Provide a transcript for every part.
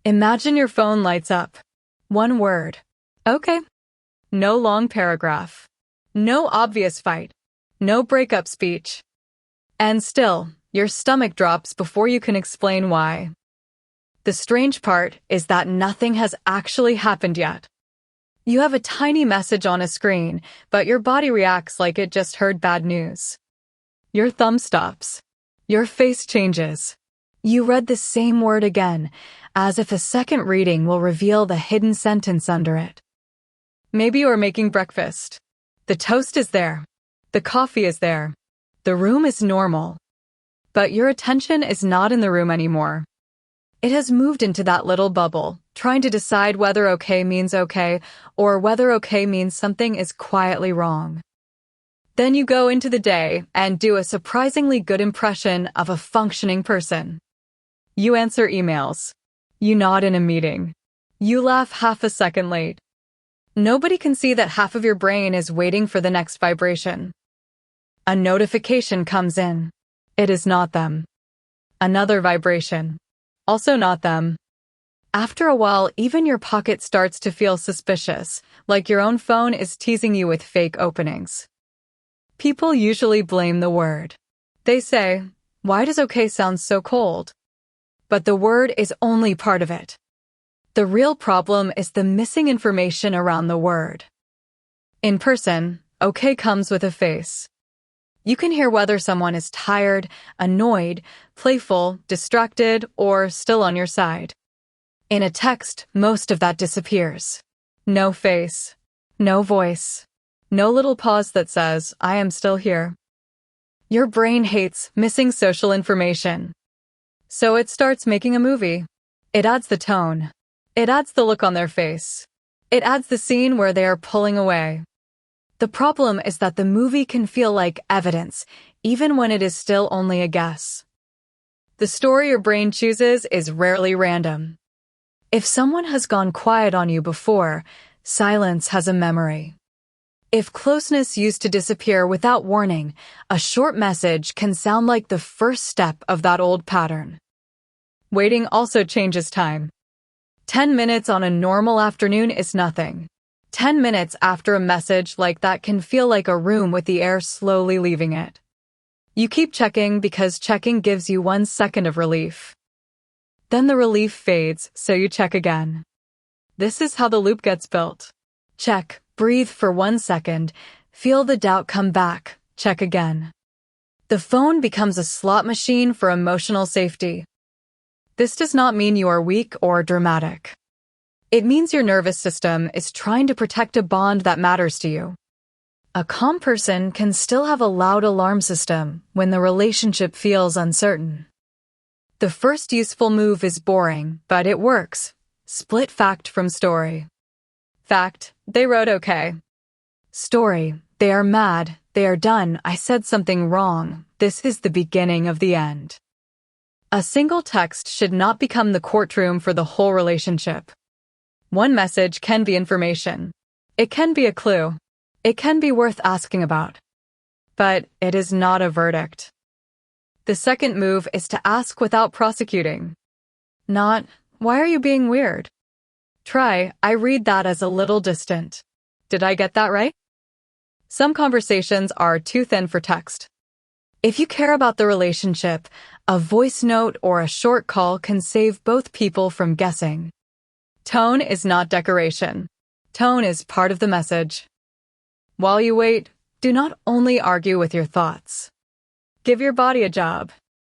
Imagine your phone lights up. One word. Okay. No long paragraph. No obvious fight. No breakup speech. And still, your stomach drops before you can explain why. The strange part is that nothing has actually happened yet. You have a tiny message on a screen, but your body reacts like it just heard bad news. Your thumb stops. Your face changes. You read the same word again, as if a second reading will reveal the hidden sentence under it. Maybe you are making breakfast. The toast is there. The coffee is there. The room is normal. But your attention is not in the room anymore. It has moved into that little bubble, trying to decide whether okay means okay, or whether okay means something is quietly wrong. Then you go into the day and do a surprisingly good impression of a functioning person. You answer emails. You nod in a meeting. You laugh half a second late. Nobody can see that half of your brain is waiting for the next vibration. A notification comes in. It is not them. Another vibration. Also not them. After a while, even your pocket starts to feel suspicious, like your own phone is teasing you with fake openings. People usually blame the word. They say, "Why does okay sound so cold?" But the word is only part of it. The real problem is the missing information around the word. In person, okay comes with a face. You can hear whether someone is tired, annoyed, playful, distracted, or still on your side. In a text, most of that disappears. No face. No voice. No little pause that says, "I am still here." Your brain hates missing social information. So it starts making a movie. It adds the tone. It adds the look on their face. It adds the scene where they are pulling away. The problem is that the movie can feel like evidence, even when it is still only a guess. The story your brain chooses is rarely random. If someone has gone quiet on you before, silence has a memory. If closeness used to disappear without warning, a short message can sound like the first step of that old pattern. Waiting also changes time. 10 minutes on a normal afternoon is nothing. 10 minutes after a message like that can feel like a room with the air slowly leaving it. You keep checking because checking gives you 1 second of relief. Then the relief fades, so you check again. This is how the loop gets built. Check, breathe for 1 second, feel the doubt come back, check again. The phone becomes a slot machine for emotional safety. This does not mean you are weak or dramatic. It means your nervous system is trying to protect a bond that matters to you. A calm person can still have a loud alarm system when the relationship feels uncertain. The first useful move is boring, but it works. Split fact from story. Fact, they wrote okay. Story, they are mad, they are done, I said something wrong, this is the beginning of the end. A single text should not become the courtroom for the whole relationship. One message can be information. It can be a clue. It can be worth asking about. But it is not a verdict. The second move is to ask without prosecuting. Not, "Why are you being weird?" Try, "I read that as a little distant. Did I get that right?" Some conversations are too thin for text. If you care about the relationship, a voice note or a short call can save both people from guessing. Tone is not decoration. Tone is part of the message. While you wait, do not only argue with your thoughts. Give your body a job.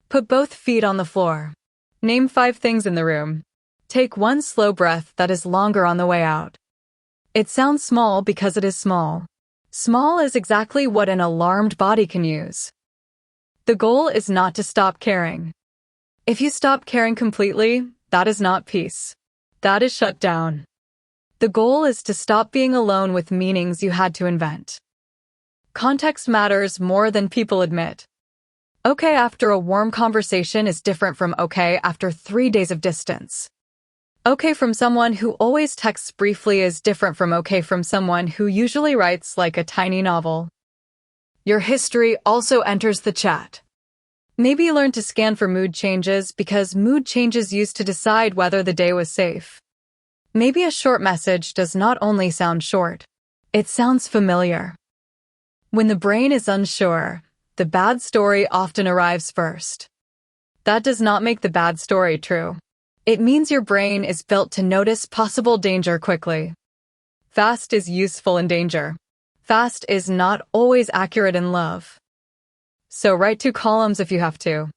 Put both feet on the floor. Name 5 things in the room. Take 1 slow breath that is longer on the way out. It sounds small because it is small. Small is exactly what an alarmed body can use. The goal is not to stop caring. If you stop caring completely, that is not peace. That is shut down. The goal is to stop being alone with meanings you had to invent. Context matters more than people admit. Okay after a warm conversation is different from okay after 3 days of distance. Okay from someone who always texts briefly is different from okay from someone who usually writes like a tiny novel. Your history also enters the chat. Maybe learn to scan for mood changes because mood changes used to decide whether the day was safe. Maybe a short message does not only sound short, it sounds familiar. When the brain is unsure, the bad story often arrives first. That does not make the bad story true. It means your brain is built to notice possible danger quickly. Fast is useful in danger. Fast is not always accurate in love. So write 2 columns if you have to.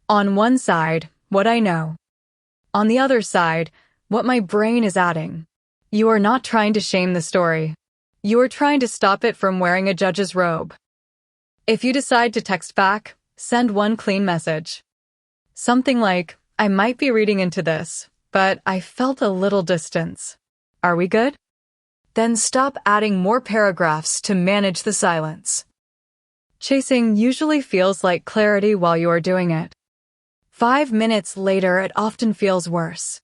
On one side, what I know. On the other side, what my brain is adding. You are not trying to shame the story. You are trying to stop it from wearing a judge's robe. If you decide to text back, send one clean message. Something like, I might be reading into this, but I felt a little distance. Are we good? Then stop adding more paragraphs to manage the silence. Chasing usually feels like clarity while you are doing it. 5 minutes later, it often feels worse.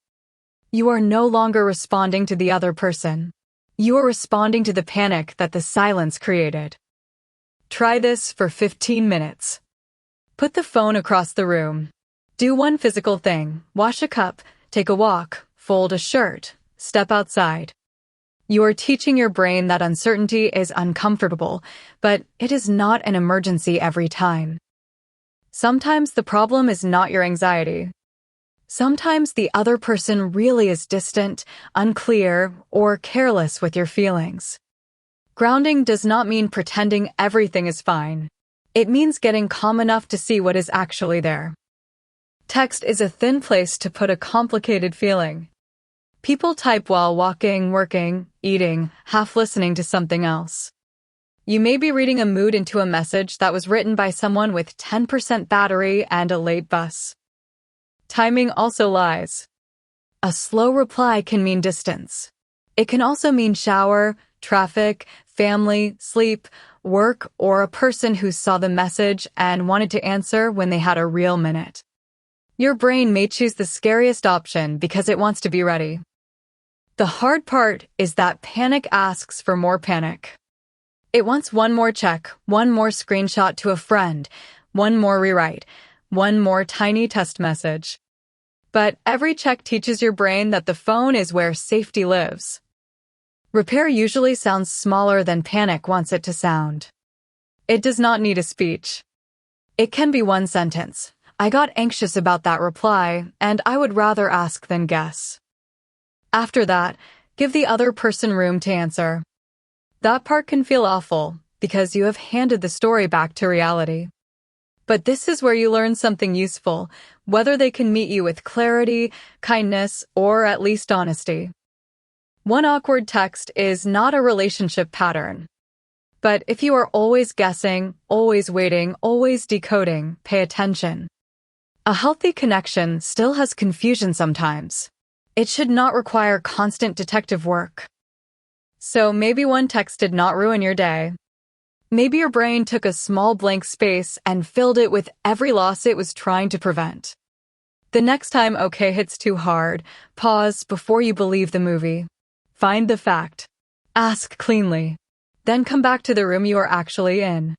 You are no longer responding to the other person. You are responding to the panic that the silence created. Try this for 15 minutes. Put the phone across the room. Do one physical thing: wash a cup, take a walk, fold a shirt, step outside. You are teaching your brain that uncertainty is uncomfortable, but it is not an emergency every time. Sometimes the problem is not your anxiety. Sometimes the other person really is distant, unclear, or careless with your feelings. Grounding does not mean pretending everything is fine. It means getting calm enough to see what is actually there. Text is a thin place to put a complicated feeling. People type while walking, working, eating, half listening to something else. You may be reading a mood into a message that was written by someone with 10% battery and a late bus. Timing also lies. A slow reply can mean distance. It can also mean shower, traffic, family, sleep, work, or a person who saw the message and wanted to answer when they had a real minute. Your brain may choose the scariest option because it wants to be ready. The hard part is that panic asks for more panic. It wants one more check, one more screenshot to a friend, one more rewrite, one more tiny test message. But every check teaches your brain that the phone is where safety lives. Repair usually sounds smaller than panic wants it to sound. It does not need a speech. It can be one sentence. I got anxious about that reply, and I would rather ask than guess. After that, give the other person room to answer. That part can feel awful because you have handed the story back to reality. But this is where you learn something useful, whether they can meet you with clarity, kindness, or at least honesty. One awkward text is not a relationship pattern. But if you are always guessing, always waiting, always decoding, pay attention. A healthy connection still has confusion sometimes. It should not require constant detective work. So maybe one text did not ruin your day. Maybe your brain took a small blank space and filled it with every loss it was trying to prevent. The next time okay hits too hard, pause before you believe the movie. Find the fact. Ask cleanly. Then come back to the room you are actually in.